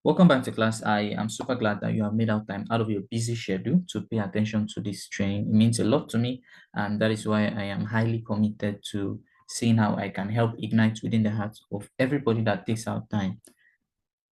Welcome back to class. I am super glad that you have made out time out of your busy schedule to pay attention to this training. It means a lot to me, and that is why I am highly committed to seeing how I can help ignite within the hearts of everybody that takes out time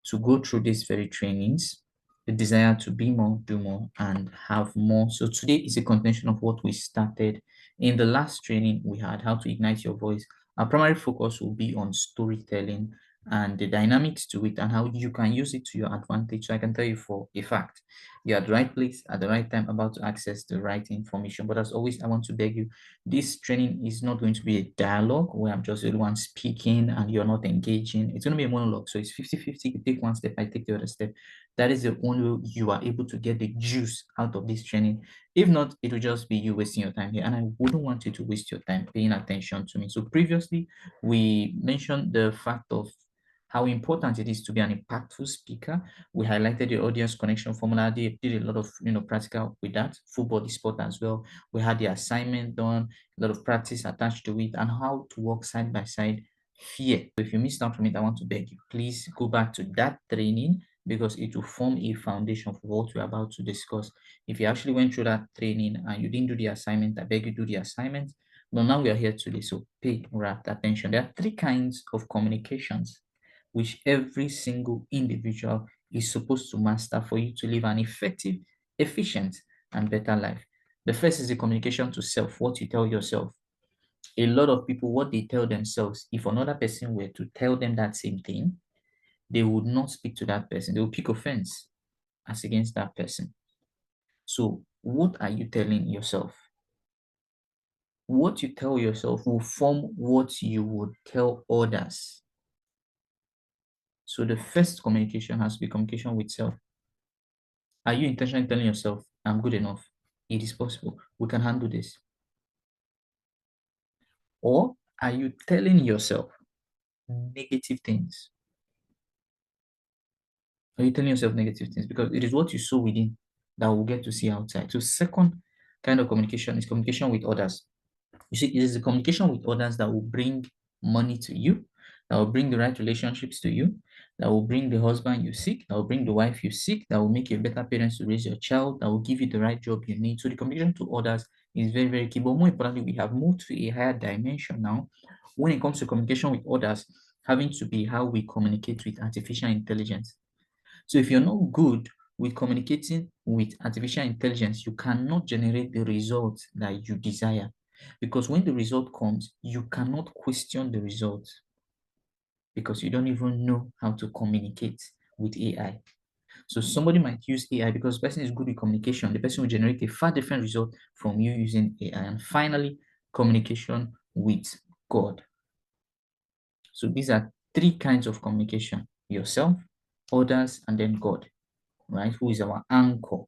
to go through these very trainings, the desire to be more, do more, and have more. So today is a continuation of what we started in the last training we had, how to ignite your voice. Our primary focus will be on storytelling and the dynamics to it and how you can use it to your advantage. So I can tell you for a fact, you're at the right place at the right time, about to access the right information. But as always, I want to beg you, this training is not going to be a dialogue where I'm just the one speaking and you're not engaging. It's going to be a monologue. So it's 50-50. You take one step, I take the other step. That is the only way you are able to get the juice out of this training. If not, it will just be you wasting your time here. And I wouldn't want you to waste your time paying attention to me. So previously, we mentioned the fact of how important it is to be an impactful speaker. We highlighted the audience connection formula. They did a lot of practical with that. Football, the sport as well. We had the assignment done, a lot of practice attached to it, and how to work side by side fear. If you missed out from it, I want to beg you, please go back to that training because it will form a foundation for what we're about to discuss. If you actually went through that training and you didn't do the assignment, I beg you do the assignment. But now we are here today, so pay rapt attention. There are three kinds of communications which every single individual is supposed to master for you to live an effective, efficient, and better life. The first is the communication to self, what you tell yourself. A lot of people, what they tell themselves, if another person were to tell them that same thing, they would not speak to that person. They will pick offense as against that person. So, what are you telling yourself? What you tell yourself will form what you would tell others. So, the first communication has to be communication with self. Are you intentionally telling yourself, I'm good enough? It is possible. We can handle this. Or are you telling yourself negative things? Are you telling yourself negative things? Because it is what you sow within that will get to see outside. So, second kind of communication is communication with others. You see, it is the communication with others that will bring money to you, that will bring the right relationships to you, that will bring the husband you seek, that will bring the wife you seek, that will make you a better parent to raise your child, that will give you the right job you need. So the communication to others is very, very key. But more importantly, we have moved to a higher dimension now when it comes to communication with others, having to be how we communicate with artificial intelligence. So if you're not good with communicating with artificial intelligence, you cannot generate the results that you desire. Because when the result comes, you cannot question the result because you don't even know how to communicate with AI. So somebody might use AI because the person is good with communication. The person will generate a far different result from you using AI. And finally, communication with God. So these are three kinds of communication: yourself, others, and then God, right? Who is our anchor.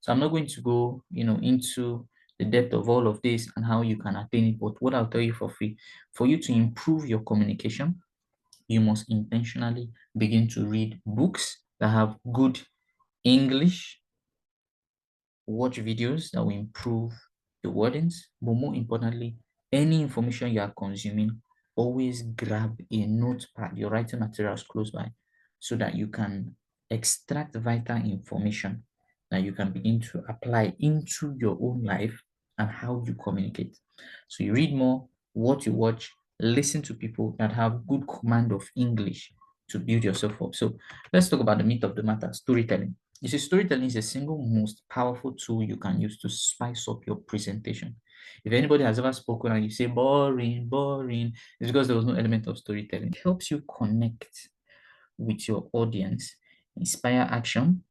So I'm not going to go, into the depth of all of this and how you can attain it, but what I'll tell you for free, for you to improve your communication, you must intentionally begin to read books that have good English, watch videos that will improve the wordings, but more importantly, any information you are consuming, always grab a notepad, your writing materials close by, so that you can extract vital information that you can begin to apply into your own life and how you communicate. So you read more, what you watch, listen to people that have good command of English to build yourself up. So let's talk about the myth of the matter, storytelling. You see, storytelling is the single most powerful tool you can use to spice up your presentation. If anybody has ever spoken and you say boring, boring, it's because there was no element of storytelling. It helps you connect with your audience, inspire action,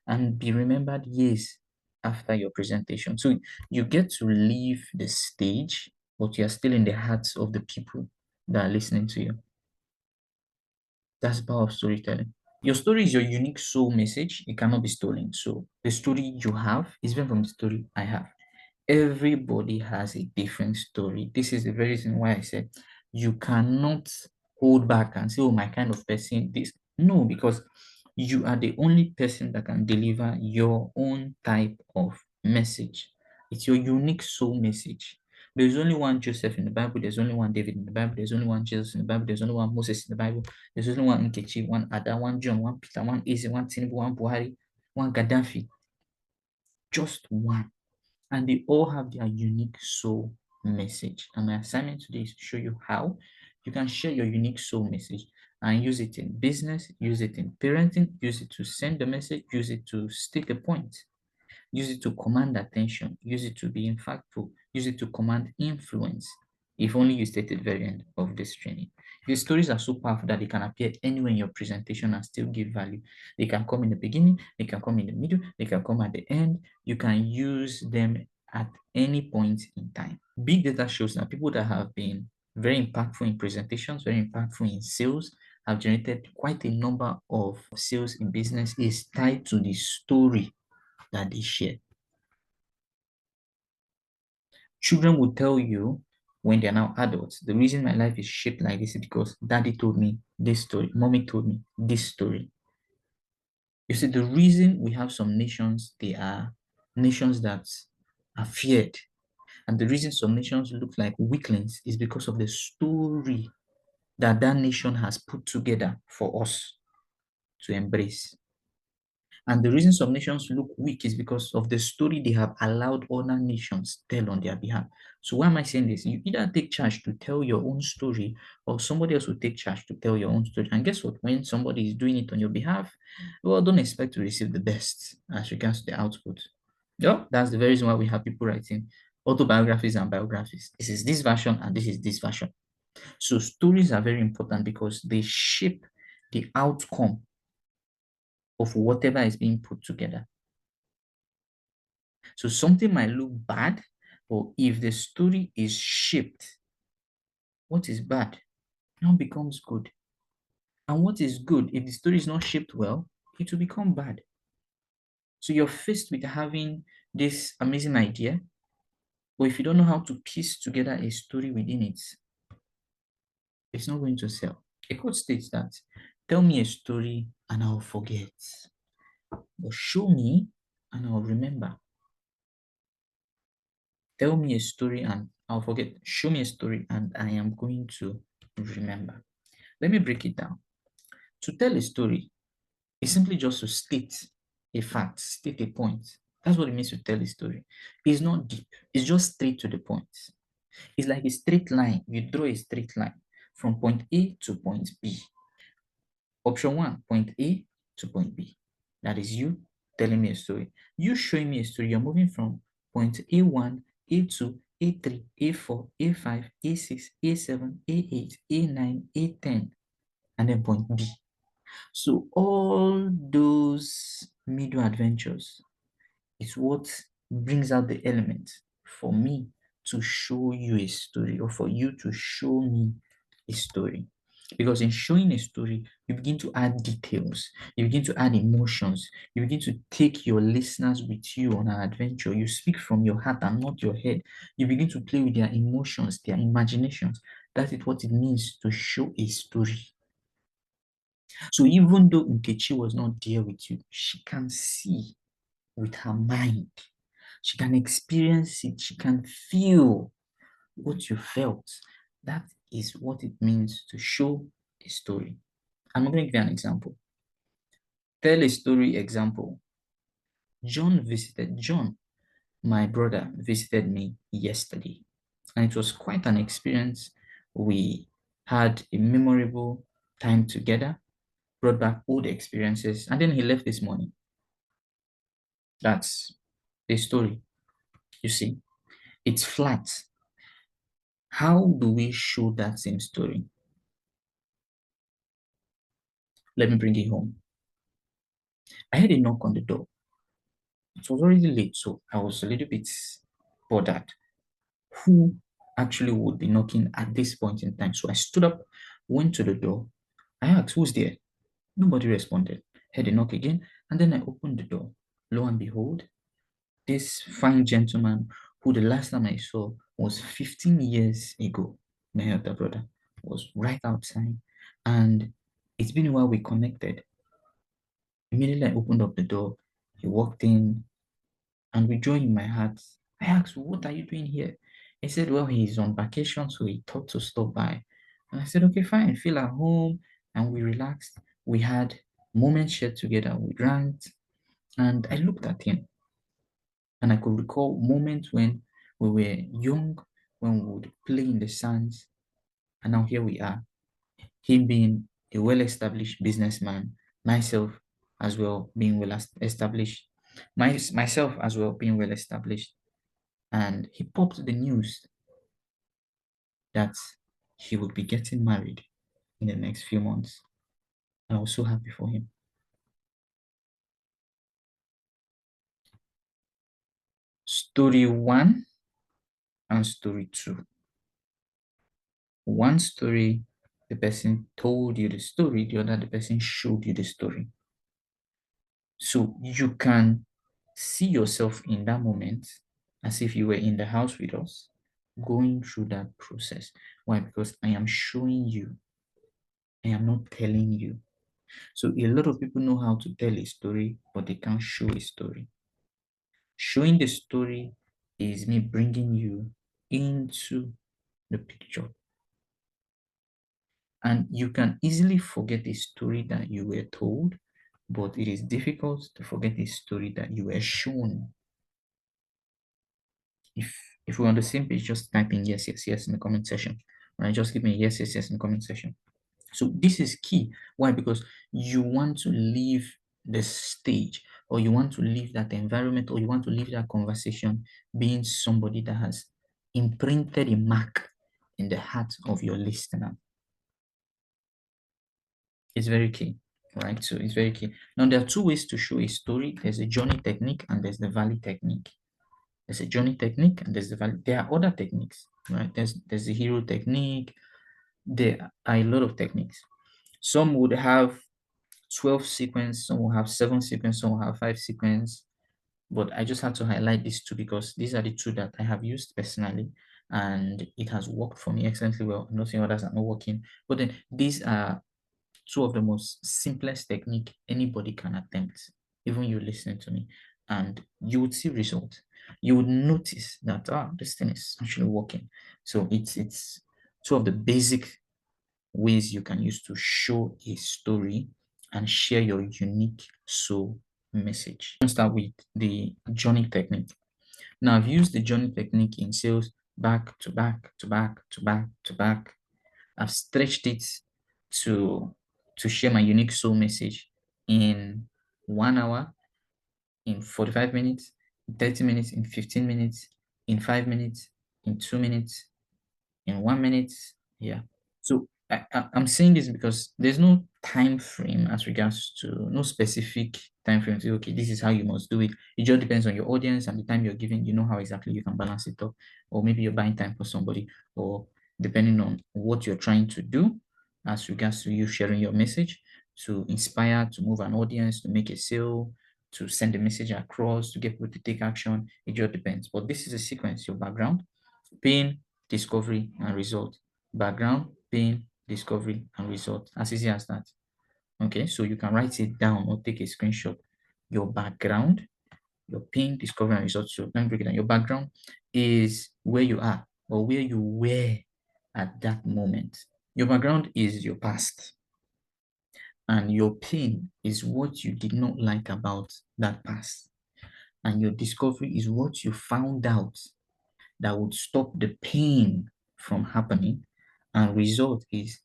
and be remembered years after your presentation. So you get to leave the stage, but you're still in the hearts of the people that are listening to you. That's the power of storytelling. Your story is your unique soul message. It cannot be stolen. So the story you have is different from the story I have. Everybody has a different story. This is the very reason why I said you cannot hold back and say, oh, my kind of person, this. No, because you are the only person that can deliver your own type of message. It's your unique soul message. There's only one Joseph in the Bible. There's only one David in the Bible. There's only one Jesus in the Bible. There's only one Moses in the Bible. There's only one Nkechi, one Ada, one John, one Peter, one Eze, one Tinubu, one Buhari, one Gaddafi. Just one. And they all have their unique soul message. And my assignment today is to show you how you can share your unique soul message and use it in business, use it in parenting, use it to send the message, use it to state a point. Use it to command attention. Use it to be impactful. Use it to command influence. If only you stay at the very end of this training. The stories are so powerful that they can appear anywhere in your presentation and still give value. They can come in the beginning, they can come in the middle, they can come at the end. You can use them at any point in time. Big data shows that people that have been very impactful in presentations, very impactful in sales, have generated quite a number of sales in business is tied to the story that they share. Children will tell you when they're now adults, the reason my life is shaped like this is because daddy told me this story, mommy told me this story. You see, the reason we have some nations, they are nations that are feared. And the reason some nations look like weaklings is because of the story that that nation has put together for us to embrace. And the reason some nations look weak is because of the story they have allowed other nations tell on their behalf. So why am I saying this? You either take charge to tell your own story or somebody else will take charge to tell your own story. And guess what? When somebody is doing it on your behalf, well, don't expect to receive the best as regards to the output. Yeah, that's the very reason why we have people writing autobiographies and biographies. This is this version and this is this version. So stories are very important because they shape the outcome of whatever is being put together. So something might look bad, but if the story is shaped, what is bad now becomes good. And what is good, if the story is not shaped well, it will become bad. So you're faced with having this amazing idea, but if you don't know how to piece together a story within it, it's not going to sell. A quote states that, tell me a story and I'll forget, but show me and I'll remember. Tell me a story and I'll forget. Show me a story and I am going to remember. Let me break it down. To tell a story is simply just to state a fact, state a point. That's what it means to tell a story. It's not deep. It's just straight to the point. It's like a straight line. You draw a straight line from point A to point B. Option one, point A to point B. That is you telling me a story. You showing me a story. You're moving from point A1, A2, A3, A4, A5, A6, A7, A8, A9, A10, and then point B. So all those middle adventures is what brings out the element for me to show you a story or for you to show me a story. Because in showing a story, you begin to add details, you begin to add emotions, you begin to take your listeners with you on an adventure. You speak from your heart and not your head. You begin to play with their emotions, their imaginations. That is what it means to show a story. So even though Nkechi was not there with you, she can see with her mind. She can experience it. She can feel what you felt. That is what it means to show a story. I'm going to give you an example. Tell a story example. John, my brother, visited me yesterday. And it was quite an experience. We had a memorable time together, brought back old experiences, and then he left this morning. That's the story. You see, it's flat. How do we show that same story? Let me bring it home. I had a knock on the door. It was already late, so I was a little bit bothered. Who actually would be knocking at this point in time? So I stood up, went to the door. I asked, who's there? Nobody responded. Had a knock again, and then I opened the door. Lo and behold, this fine gentleman who the last time I saw was 15 years ago, my elder brother, was right outside. And it's been a while we connected. Immediately I opened up the door, he walked in, and with joy in my heart, I asked, what are you doing here? He said, well, he's on vacation, so he thought to stop by. And I said, okay, fine, feel at home. And we relaxed. We had moments shared together. We drank. And I looked at him and I could recall moments when we were young, when we would play in the sands. And now here we are, him being a well-established businessman, myself as well being well established, myself as well being well established. And he popped the news that he would be getting married in the next few months. I was so happy for him. Story one and story two. One story, the person told you the story, the other, the person showed you the story. So you can see yourself in that moment as if you were in the house with us, going through that process. Why? Because I am showing you, I am not telling you. So a lot of people know how to tell a story, but they can't show a story. Showing the story is me bringing you into the picture. And you can easily forget a story that you were told, but it is difficult to forget a story that you were shown. If if we're on the same page, just type in yes, yes, yes in the comment section. Right? Just give me yes, yes, yes in the comment section. So this is key. Why? Because you want to leave the stage, or you want to leave that environment, or you want to leave that conversation being somebody that has imprinted a mark in the heart of your listener. It's very key, right? So it's very key. Now, there are two ways to show a story. There's a journey technique and there's the valley technique. There's a journey technique and there's the valley. There are other techniques, right? There's the hero technique. There are a lot of techniques. Some would have 12 sequence, some will have 7 sequence, some will have 5 sequence. But I just had to highlight these two because these are the two that I have used personally and it has worked for me excellently well. I'm not saying others are not working, but then these are two of the most simplest technique anybody can attempt, even you listening to me, and you would see results. You would notice that this thing is actually working. So it's two of the basic ways you can use to show a story and share your unique soul message. Let's start with the journey technique. Now I've used the journey technique in sales back to back to back to back to back. I've stretched it to share my unique soul message in 1 hour, in 45 minutes, in 30 minutes, in 15 minutes, in 5 minutes, in 2 minutes, in 1 minute. Yeah. So I'm saying this because there's no time frame as regards to no specific time frame to okay, this is how you must do it. It just depends on your audience and the time you're giving, you know how exactly you can balance it up. Or maybe you're buying time for somebody, or depending on what you're trying to do as regards to you sharing your message to inspire, to move an audience, to make a sale, to send a message across, to get people to take action. It just depends. But this is a sequence, your background, pain, discovery, and result. Background, pain, discovery, and result. As easy as that. Okay, so you can write it down or take a screenshot. Your background, your pain, discovery, and result. So let me break it down. Your background is where you are or where you were at that moment. Your background is your past. And your pain is what you did not like about that past. And your discovery is what you found out that would stop the pain from happening. And result is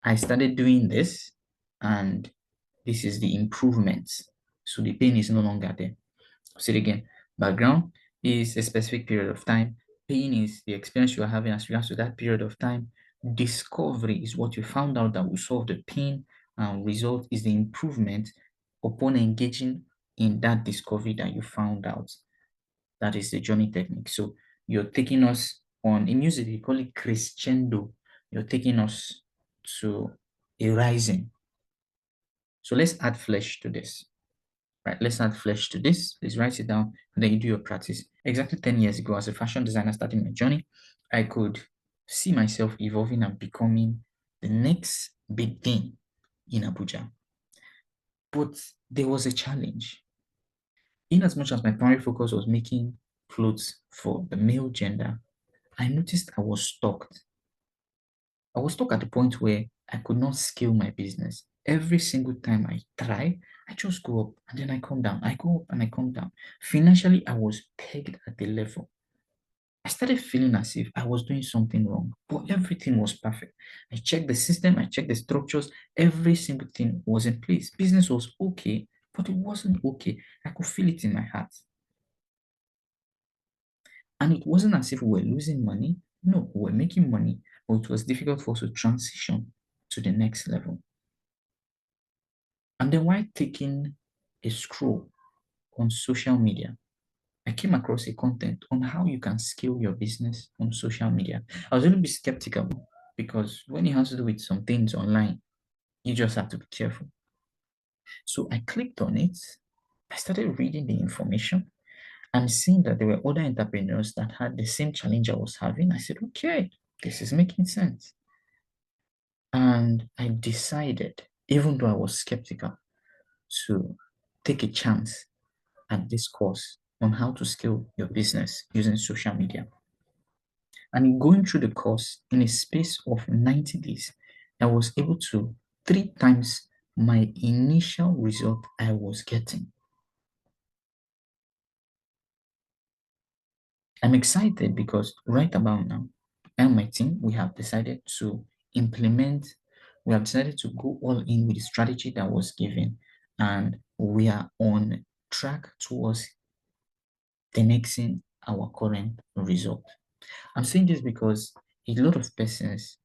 I started doing this and this is the improvement. So the pain is no longer there. Say it again. Background is a specific period of time. Pain is the experience you are having as regards to that period of time. Discovery is what you found out that will solve the pain. And result is the improvement upon engaging in that discovery that you found out. That is the journey technique. So you're taking us on, in music, we call it crescendo. You're taking us to a rising. So let's add flesh to this. Right, let's add flesh to this. Please write it down and then you do your practice. Exactly 10 years ago, as a fashion designer starting my journey, I could see myself evolving and becoming the next big thing in Abuja. But there was a challenge. In as much as my primary focus was making clothes for the male gender, I noticed I was stuck at the point where I could not scale my business. Every single time I try, I just go up and then I come down. I go up and I come down. Financially, I was pegged at the level. I started feeling as if I was doing something wrong, but everything was perfect. I checked the system, I checked the structures, every single thing was in place. Business was okay, but it wasn't okay. I could feel it in my heart. And it wasn't as if we were losing money. No, we were making money, but it was difficult for us to transition to the next level. And then while taking a scroll on social media, I came across a content on how you can scale your business on social media. I was a little bit skeptical because when it has to do with some things online, you just have to be careful. So I clicked on it. I started reading the information and seeing that there were other entrepreneurs that had the same challenge I was having. I said, okay, this is making sense. And I decided, even though I was skeptical, to take a chance at this course on how to scale your business using social media. And in going through the course in a space of 90 days, I was able to three times my initial result I was getting. I'm excited because right about now, I and my team, we have decided to implement, we have decided to go all in with the strategy that was given, and we are on track towards 10xing our current result. I'm saying this because a lot of persons,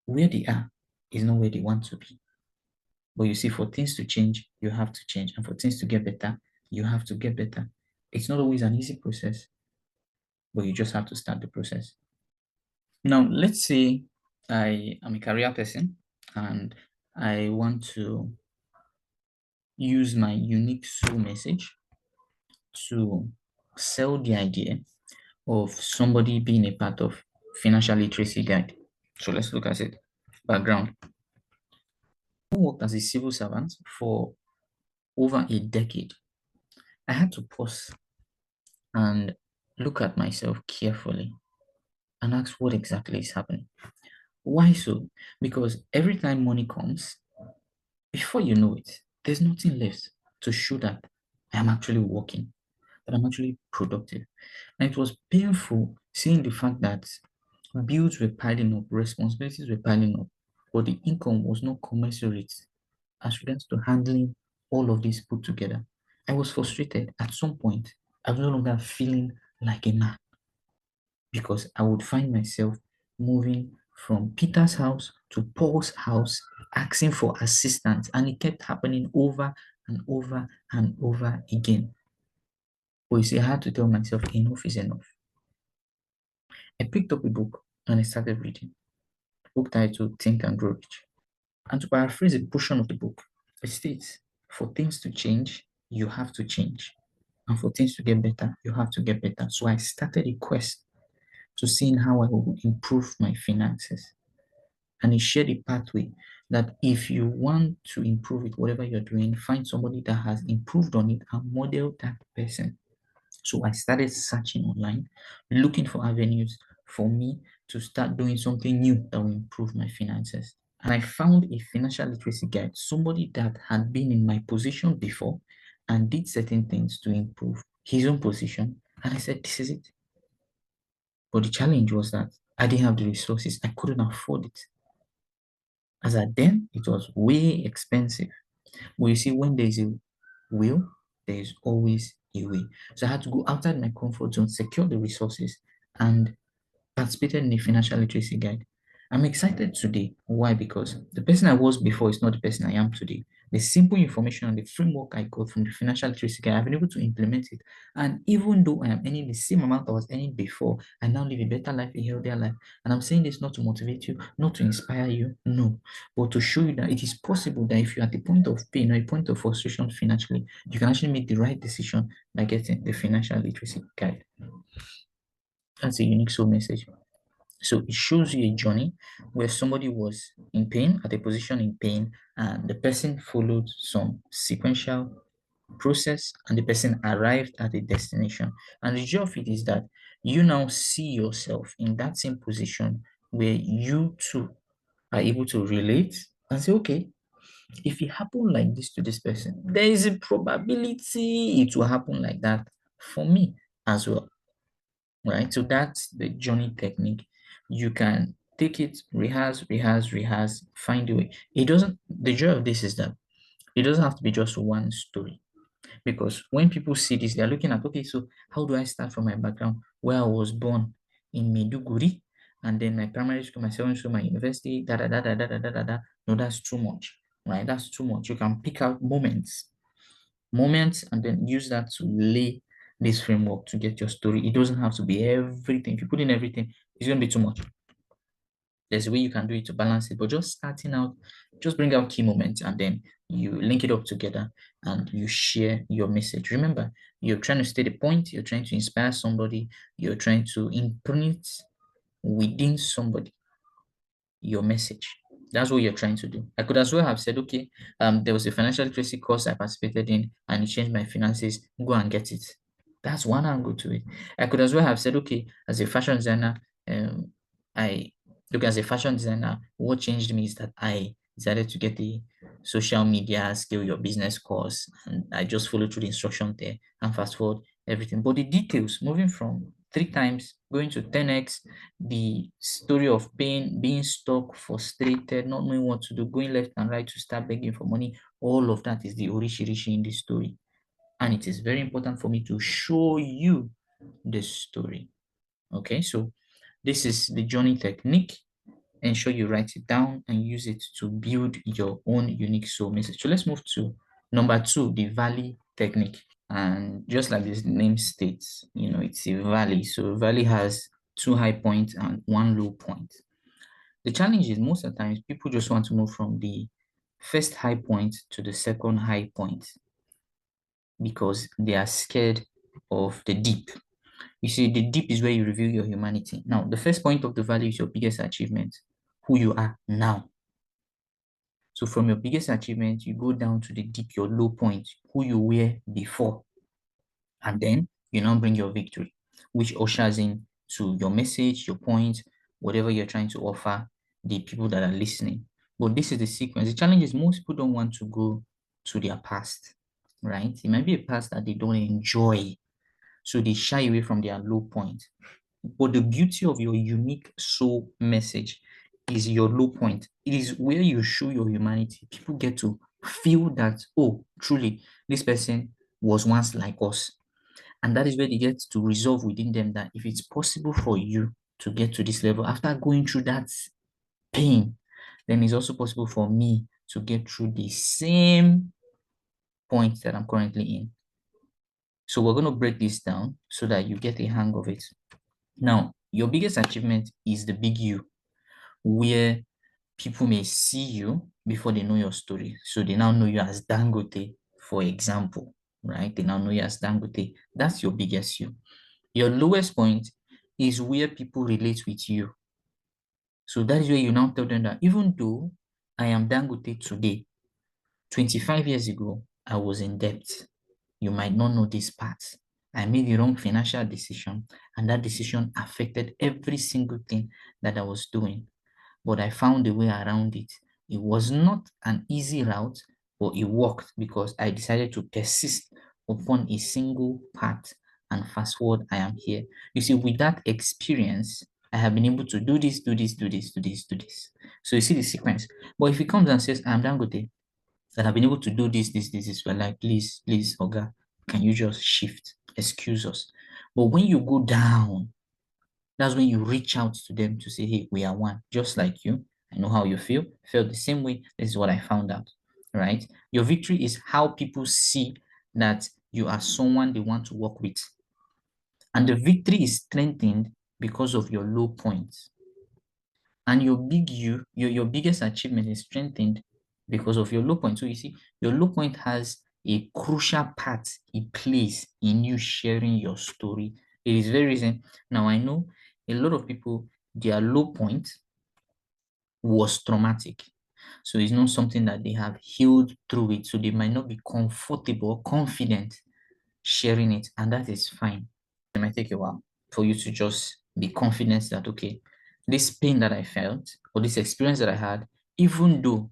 where they are is not where they want to be. But you see, for things to change, you have to change. And for things to get better, you have to get better. It's not always an easy process, but you just have to start the process. Now, let's say I am a career person and I want to use my unique soul message to sell the idea of somebody being a part of financial literacy guide. So let's look at it. Background. I worked as a civil servant for over a decade. I had to pause and look at myself carefully and ask what exactly is happening. Why so? Because every time money comes, before you know it, there's nothing left to show that I am actually working, that I'm actually productive. And it was painful seeing the fact that bills were piling up, responsibilities were piling up, but the income was not commensurate as regards to handling all of this put together. I was frustrated. At some point, I was no longer feeling like a man because I would find myself moving from Peter's house to Paul's house, asking for assistance, and it kept happening over and over and over again. But you see, I had to tell myself enough is enough. I picked up a book and I started reading. The book titled Think and Grow Rich. And to paraphrase a portion of the book, it states, for things to change, you have to change. And for things to get better, you have to get better. So I started a quest to seeing how I would improve my finances. And he shared a pathway that if you want to improve it, whatever you're doing, find somebody that has improved on it and model that person. So I started searching online, looking for avenues for me to start doing something new that will improve my finances. And I found a financial literacy guide, somebody that had been in my position before and did certain things to improve his own position. And I said, this is it. But the challenge was that I didn't have the resources. I couldn't afford it. As at then, it was way expensive. But you see, when there's a will, there is always a way. So I had to go outside my comfort zone, secure the resources, and participated in the financial literacy guide. I'm excited today. Why? Because the person I was before is not the person I am today. The simple information and the framework I got from the financial literacy guide, I've been able to implement it. And even though I am earning the same amount I was earning before, I now live a better life, a healthier life. And I'm saying this not to motivate you, not to inspire you, no, but to show you that it is possible that if you're at the point of pain or a point of frustration financially, you can actually make the right decision by getting the financial literacy guide. That's a unique soul message. So it shows you a journey where somebody was in pain, at a position in pain, and the person followed some sequential process, and the person arrived at a destination. And the joy of it is that you now see yourself in that same position where you too are able to relate and say, okay, if it happened like this to this person, there is a probability it will happen like that for me as well, right? So that's the journey technique. You can take it, rehearse, find a way. It doesn't, the joy of this is that it doesn't have to be just one story. Because when people see this, they're looking at, okay, so how do I start from my background where I was born in Maiduguri, and then my primary school, my secondary school, my university, da da da da da da da da da. No, that's too much, right? That's too much. You can pick out moments, and then use that to lay this framework to get your story. It doesn't have to be everything. If you put in everything, it's going to be too much. There's a way you can do it to balance it, but just starting out, just bring out key moments and then you link it up together and you share your message. Remember, you're trying to state a point, you're trying to inspire somebody, you're trying to imprint within somebody your message. That's what you're trying to do. I could as well have said, okay, there was a financial literacy course I participated in and it changed my finances. Go and get it. That's one angle to it. I could as well have said, okay, as a fashion designer, um, I look as a fashion designer, what changed me is that I decided to get the social media scale your business course, and I just followed through the instruction there and fast forward everything. But the details, moving from 3 times, going to 10x, the story of pain, being stuck, frustrated, not knowing what to do, going left and right to start begging for money, all of that is the orishi in this story. And it is very important for me to show you the story. Okay, so this is the journey technique. Ensure you write it down and use it to build your own unique soul message. So let's move to number 2, the valley technique. And just like this name states, it's a valley. So a valley has 2 high points and 1 low point. The challenge is most of the times people just want to move from the first high point to the second high point because they are scared of the deep. You see, the deep is where you reveal your humanity. Now, the first point of the valley is your biggest achievement, who you are now. So from your biggest achievement, you go down to the deep, your low point, who you were before. And then you now bring your victory, which ushers in to your message, your point, whatever you're trying to offer the people that are listening. But this is the sequence. The challenge is most people don't want to go to their past, right? It might be a past that they don't enjoy. So they shy away from their low point. But the beauty of your unique soul message is your low point. It is where you show your humanity. People get to feel that, oh, truly, this person was once like us. And that is where they get to resolve within them that if it's possible for you to get to this level after going through that pain, then it's also possible for me to get through the same point that I'm currently in. So we're going to break this down so that you get a hang of it. Now, your biggest achievement is the big you, where people may see you before they know your story. So they now know you as Dangote, for example, right? They now know you as Dangote. That's your biggest you. Your lowest point is where people relate with you. So that is where you now tell them that even though I am Dangote today, 25 years ago, I was in debt. You might not know this part. I made the wrong financial decision, and that decision affected every single thing that I was doing. But I found a way around it. It was not an easy route, but it worked because I decided to persist upon a single path, and fast forward, I am here. You see, with that experience, I have been able to do this, do this, do this, do this, do this. So you see the sequence. But if he comes and says, I'm Dangote, that I've been able to do this, we're like, please, Oga, can you just shift? Excuse us. But when you go down, that's when you reach out to them to say, hey, we are one, just like you. I know how you feel. Felt the same way. This is what I found out, right? Your victory is how people see that you are someone they want to work with. And the victory is strengthened because of your low points. And your biggest achievement is strengthened because of your low point. So you see, your low point has a crucial part it plays in you sharing your story. It is very reason. Now I know a lot of people, their low point was traumatic. So it's not something that they have healed through it. So they might not be comfortable or confident sharing it, and that is fine. It might take a while for you to just be confident that, okay, this pain that I felt or this experience that I had, even though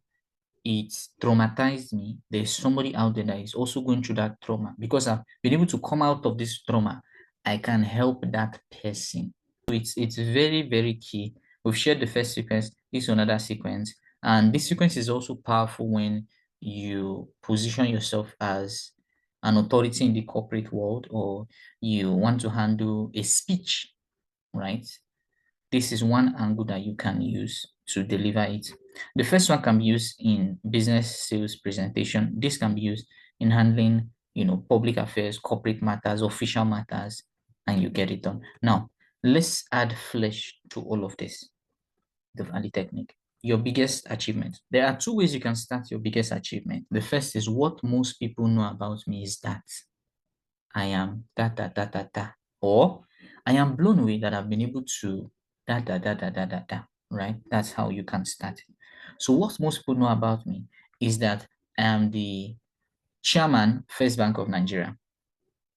it traumatized me, there's somebody out there that is also going through that trauma. Because I've been able to come out of this trauma, I can help that person. So it's very, very key. We've shared the first sequence, this is another sequence. And this sequence is also powerful when you position yourself as an authority in the corporate world, or you want to handle a speech, right? This is one angle that you can use to deliver it. The first one can be used in business sales presentation. This can be used in handling, public affairs, corporate matters, official matters, and you get it done. Now, let's add flesh to all of this. The Valley technique. Your biggest achievement. There are two ways you can start your biggest achievement. The first is, what most people know about me is that I am da da da da da, or I am blown away that I've been able to da da da da da da da. Right? That's how you can start it. So what most people know about me is that I am the chairman, First Bank of Nigeria.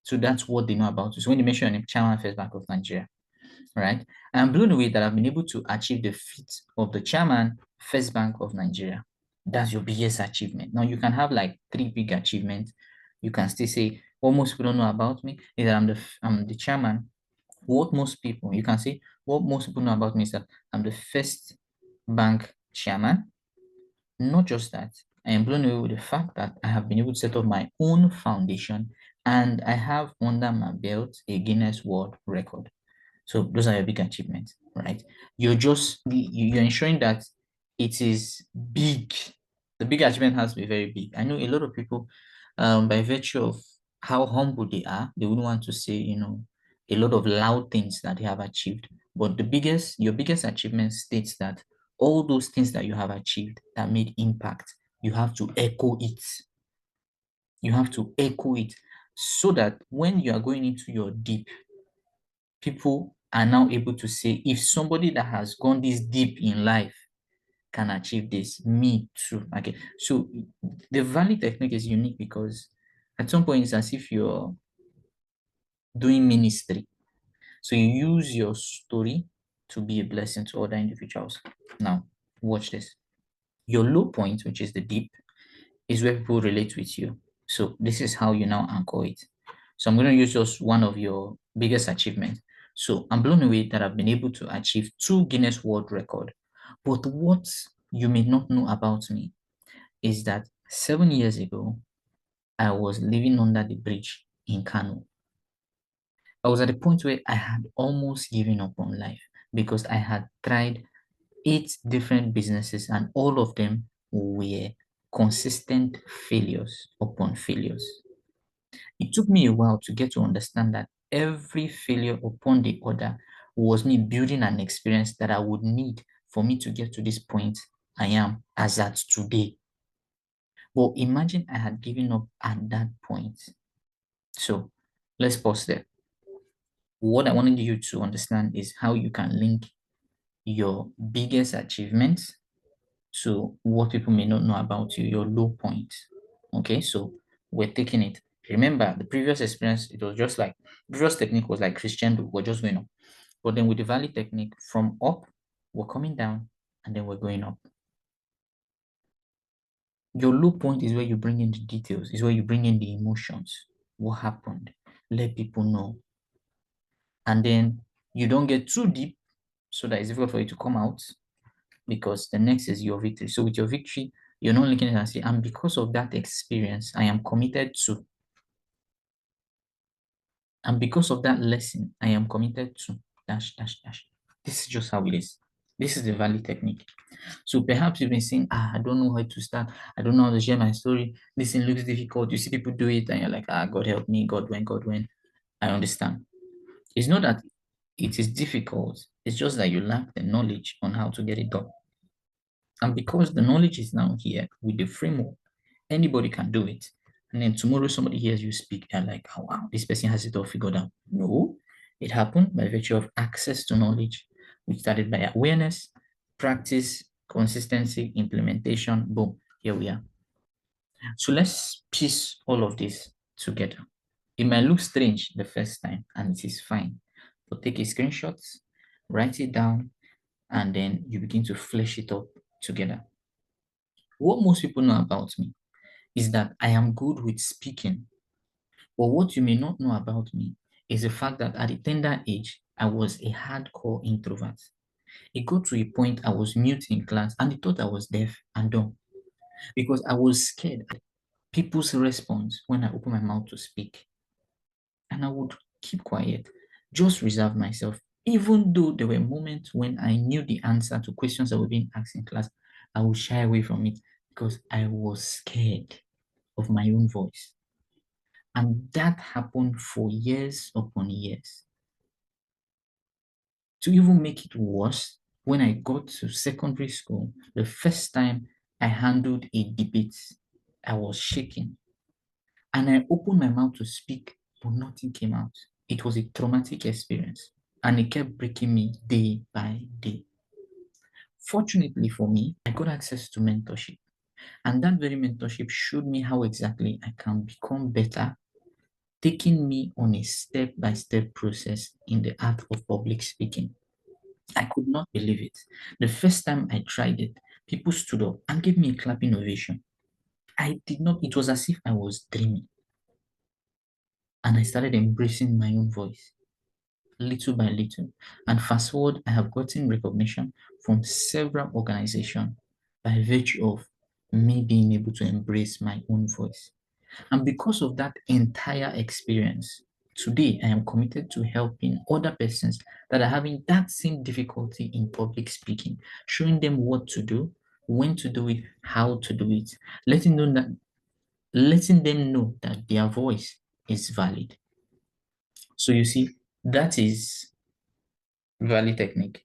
So that's what they know about you. So when you mention your name, chairman, First Bank of Nigeria, right? I'm blown away that I've been able to achieve the feat of the chairman, First Bank of Nigeria. That's your biggest achievement. Now you can have like three big achievements. You can still say, what most people don't know about me is that I'm the chairman. What most people, you can say, what most people know about me is that I'm the first bank chairman. Not just that, I am blown away with the fact that I have been able to set up my own foundation, and I have under my belt a Guinness World Record. So those are your big achievements, right? You're ensuring that it is big. The big achievement has to be very big. I know a lot of people, by virtue of how humble they are, they wouldn't want to say, a lot of loud things that they have achieved. But your biggest achievement states that all those things that you have achieved that made impact, you have to echo it. You have to echo it so that when you are going into your deep, people are now able to say, if somebody that has gone this deep in life can achieve this, me too. Okay, so the Valley technique is unique because at some point it's as if you're doing ministry. So you use your story to be a blessing to other individuals. Now, watch this. Your low point, which is the deep, is where people relate with you. So this is how you now anchor it. So I'm going to use just one of your biggest achievements. So I'm blown away that I've been able to achieve 2 Guinness World Record. But what you may not know about me is that 7 years ago, I was living under the bridge in Kano. I was at a point where I had almost given up on life because I had tried 8 different businesses and all of them were consistent failures upon failures. It took me a while to get to understand that every failure upon the other was me building an experience that I would need for me to get to this point I am as at today. But imagine I had given up at that point. So let's pause there. What I wanted you to understand is how you can link your biggest achievements to what people may not know about you, your low point. Okay, so we're taking it. Remember, the previous experience, it was just like, previous technique was like crescendo, we're just going up. But then with the Valley technique, from up, we're coming down, and then we're going up. Your low point is where you bring in the details, is where you bring in the emotions. What happened? Let people know. And then you don't get too deep so that it's difficult for you to come out, because the next is your victory. So with your victory, you're not looking at it and say, and because of that experience, I am committed to. And because of that lesson, I am committed to dash, dash, dash. This is just how it is. This is the Valley technique. So perhaps you've been saying, I don't know how to start. I don't know how to share my story. This thing looks difficult. You see people do it and you're like, God help me. God when, God when. I understand. It's not that it is difficult. It's just that you lack the knowledge on how to get it done. And because the knowledge is now here with the framework, anybody can do it. And then tomorrow somebody hears you speak, and like, oh wow, this person has it all figured out. No, it happened by virtue of access to knowledge, which started by awareness, practice, consistency, implementation. Boom, here we are. So let's piece all of this together. It might look strange the first time, and it is fine. But take a screenshot, write it down, and then you begin to flesh it up together. What most people know about me is that I am good with speaking. But what you may not know about me is the fact that at a tender age, I was a hardcore introvert. It got to a point I was mute in class and they thought I was deaf and dumb because I was scared of people's response when I opened my mouth to speak. And I would keep quiet, just reserve myself. Even though there were moments when I knew the answer to questions that were being asked in class, I would shy away from it because I was scared of my own voice. And that happened for years upon years. To even make it worse, when I got to secondary school, the first time I handled a debate, I was shaking. And I opened my mouth to speak, but nothing came out. It was a traumatic experience, and it kept breaking me day by day. Fortunately for me, I got access to mentorship, and that very mentorship showed me how exactly I can become better, taking me on a step by step process in the art of public speaking. I could not believe it. The first time I tried it, people stood up and gave me a clapping ovation. I did not, it was as if I was dreaming. And I started embracing my own voice little by little. And fast forward, I have gotten recognition from several organizations by virtue of me being able to embrace my own voice. And because of that entire experience, today I am committed to helping other persons that are having that same difficulty in public speaking, showing them what to do, when to do it, how to do it, letting them know that their voice is valid. So you see, that is valid technique.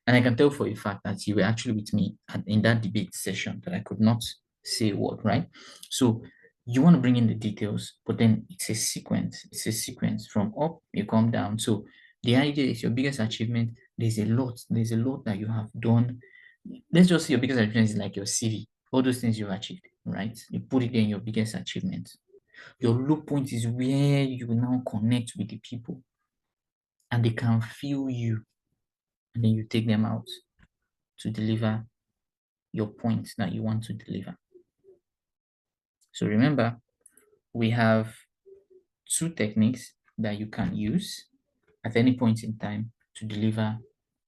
And I can tell for a fact that you were actually with me in that debate session that I could not say a word, right? So you want to bring in the details, but then it's a sequence. It's a sequence from up, you come down. So the idea is your biggest achievement. There's a lot that you have done. Let's just say your biggest achievement is like your CV, all those things you've achieved, right? You put it there in your biggest achievement. Your low point is where you now connect with the people and they can feel you, and then you take them out to deliver your point that you want to deliver. So remember, we have two techniques that you can use at any point in time to deliver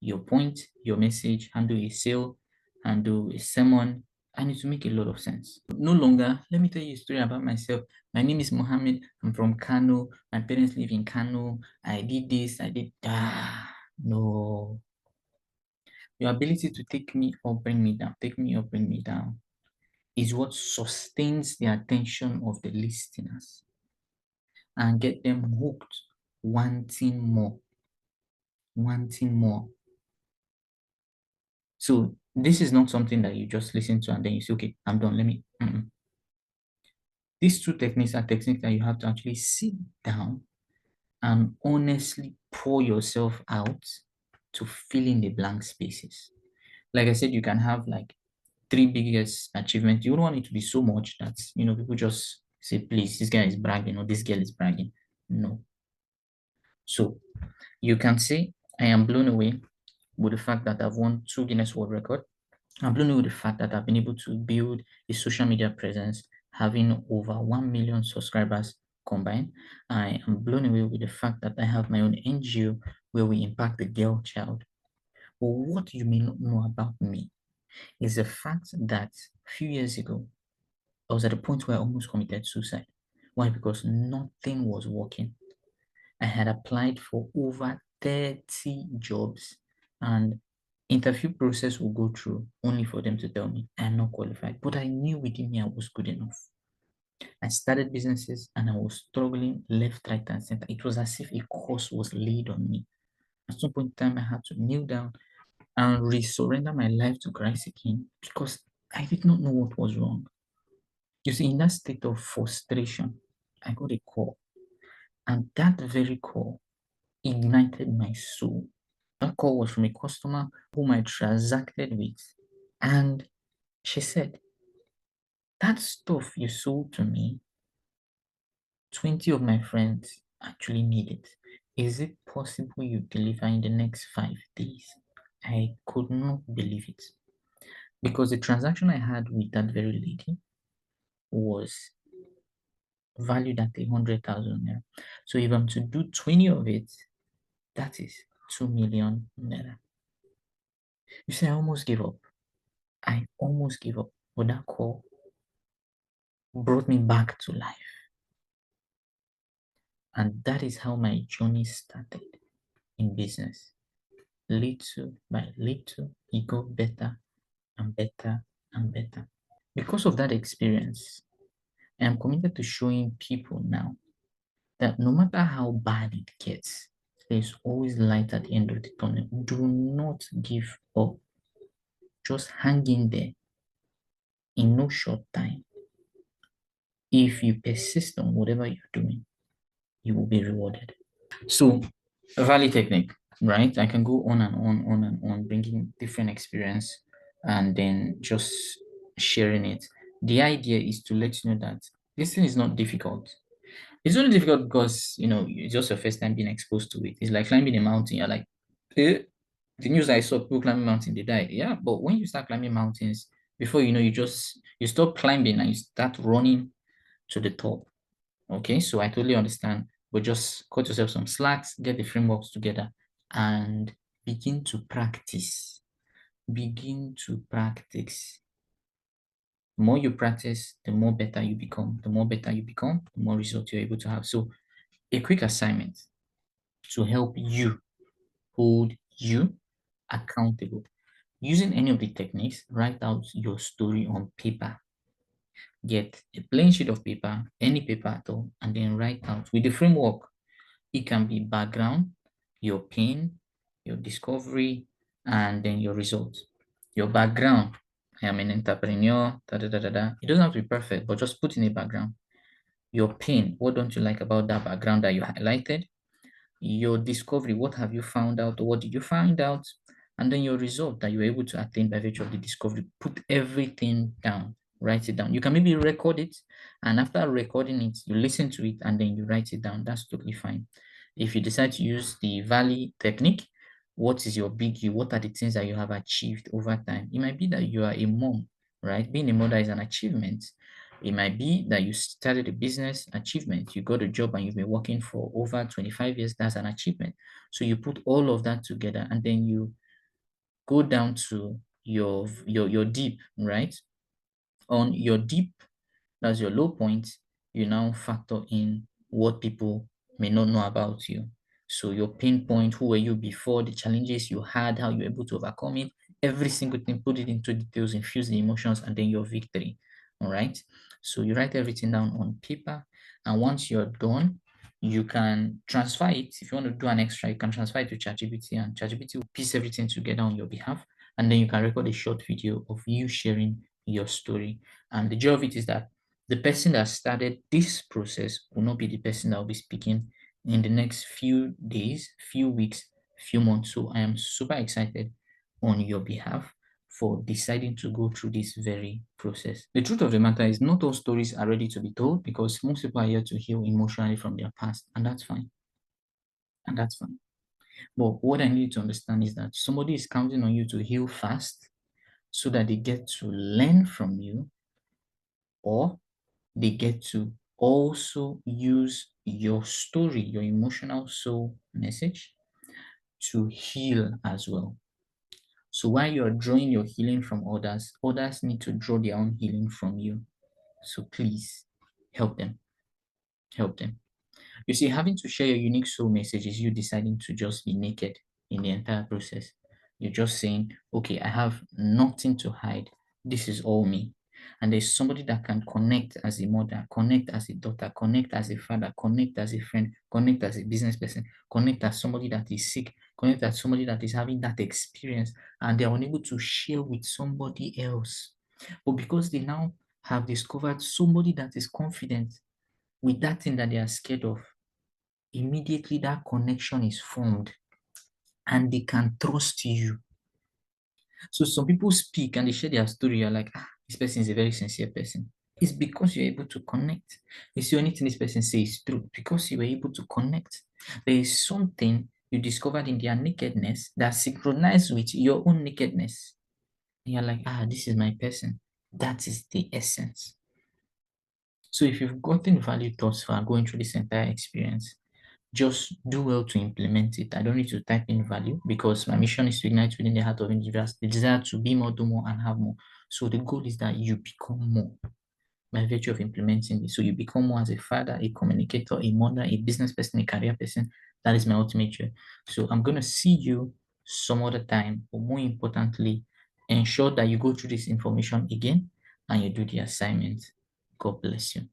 your point, your message, handle a sale, handle a sermon, and it will make a lot of sense. No longer, let me tell you a story about myself. My name is Mohammed. I'm from Kano. My parents live in Kano. I did this, I did that. No. Your ability to take me or bring me down, take me or bring me down, is what sustains the attention of the listeners and get them hooked, wanting more, wanting more. So this is not something that you just listen to and then you say, okay, I'm done. Let me. These two techniques are techniques that you have to actually sit down and honestly pour yourself out to fill in the blank spaces. Like I said, you can have like three biggest achievements. You don't want it to be so much that people just say, please, this guy is bragging or this girl is bragging. No. So you can say, I am blown away with the fact that I've won 2 Guinness World Record. I'm blown away with the fact that I've been able to build a social media presence, having over 1 million subscribers combined. I am blown away with the fact that I have my own NGO where we impact the girl child. But what you may not know about me is the fact that a few years ago, I was at a point where I almost committed suicide. Why? Because nothing was working. I had applied for over 30 jobs and interview process will go through only for them to tell me I'm not qualified. But I knew within me I was good enough. I started businesses and I was struggling left, right, and center. It was as if a curse was laid on me. At some point in time, I had to kneel down and resurrender my life to Christ again because I did not know what was wrong. You see, in that state of frustration, I got a call, and that very call ignited my soul. That call was from a customer whom I transacted with. And she said, that stuff you sold to me, 20 of my friends actually need it. Is it possible you deliver in the next 5 days? I could not believe it because the transaction I had with that very lady was valued at 100,000 naira. So if I'm to do 20 of it, that is 2 million naira. You see, I almost gave up. I almost gave up. But that call brought me back to life. And that is how my journey started in business. Little by little, it got better and better and better. Because of that experience, I am committed to showing people now that no matter how bad it gets, there's always light at the end of the tunnel. Do not give up. Just hang in there in no short time. If you persist on whatever you're doing, you will be rewarded. So, a value technique, right? I can go on and on, bringing different experience and then just sharing it. The idea is to let you know that this thing is not difficult. It's only difficult because it's just your first time being exposed to it. It's like climbing a mountain. You're like, eh? The news I saw, people climbing mountain, they died. Yeah, but when you start climbing mountains, before you know, you stop climbing and you start running to the top. Okay, so I totally understand. But just cut yourself some slacks, get the frameworks together, and begin to practice. Begin to practice. The more you practice, the more better you become. The more better you become, the more results you're able to have. So, a quick assignment to help you hold you accountable. Using any of the techniques, write out your story on paper. Get a plain sheet of paper, any paper at all, and then write out with the framework. It can be background, your pain, your discovery, and then your results. Your background, I am an entrepreneur, da da da da da. It doesn't have to be perfect, but just put in a background. Your pain, what don't you like about that background that you highlighted? Your discovery, what have you found out, or what did you find out? And then your result that you were able to attain by virtue of the discovery. Put everything down, write it down. You can maybe record it, and after recording it, you listen to it and then you write it down. That's totally fine. If you decide to use the valley technique, what is your big you? What are the things that you have achieved over time? It might be that you are a mom, right? Being a mother is an achievement. It might be that you started a business achievement. You got a job and you've been working for over 25 years. That's an achievement. So you put all of that together and then you go down to your deep, right? On your deep, that's your low point, you now factor in what people may not know about you. So your pain point, who were you before, the challenges you had, how you were able to overcome it, every single thing, put it into details, infuse the emotions, and then your victory. All right. So you write everything down on paper. And once you're done, you can transfer it. If you want to do an extra, you can transfer it to ChatGPT, and ChatGPT will piece everything together on your behalf. And then you can record a short video of you sharing your story. And the joy of it is that the person that started this process will not be the person that will be speaking in the next few days, few weeks, few months. So I am super excited on your behalf for deciding to go through this very process. The truth of the matter is not all stories are ready to be told because most people are here to heal emotionally from their past, and that's fine. And that's fine. But what I need to understand is that somebody is counting on you to heal fast so that they get to learn from you, or they get to also use your story, your emotional soul message to heal as well. So while you're drawing your healing from others, others need to draw their own healing from you. So please help them. Help them. You see, having to share your unique soul message is you deciding to just be naked in the entire process. You're just saying, okay, I have nothing to hide. This is all me. And there's somebody that can connect as a mother, connect as a daughter, connect as a father, connect as a friend, connect as a business person, connect as somebody that is sick, connect as somebody that is having that experience, and they're unable to share with somebody else. But because they now have discovered somebody that is confident with that thing that they are scared of, immediately that connection is formed and they can trust you. So some people speak and they share their story. You're like, ah, this person is a very sincere person. It's because you're able to connect. You see, only thing this person says is true because you were able to connect. There is something you discovered in their nakedness that synchronized with your own nakedness. And you're like, ah, this is my person. That is the essence. So if you've gotten value thus far going through this entire experience, just do well to implement it. I don't need to type in value because my mission is to ignite within the heart of individuals the desire to be more, do more, and have more. So the goal is that you become more by virtue of implementing this. So you become more as a father, a communicator, a mother, a business person, a career person. That is my ultimate goal. So I'm going to see you some other time, but more importantly, ensure that you go through this information again and you do the assignment. God bless you.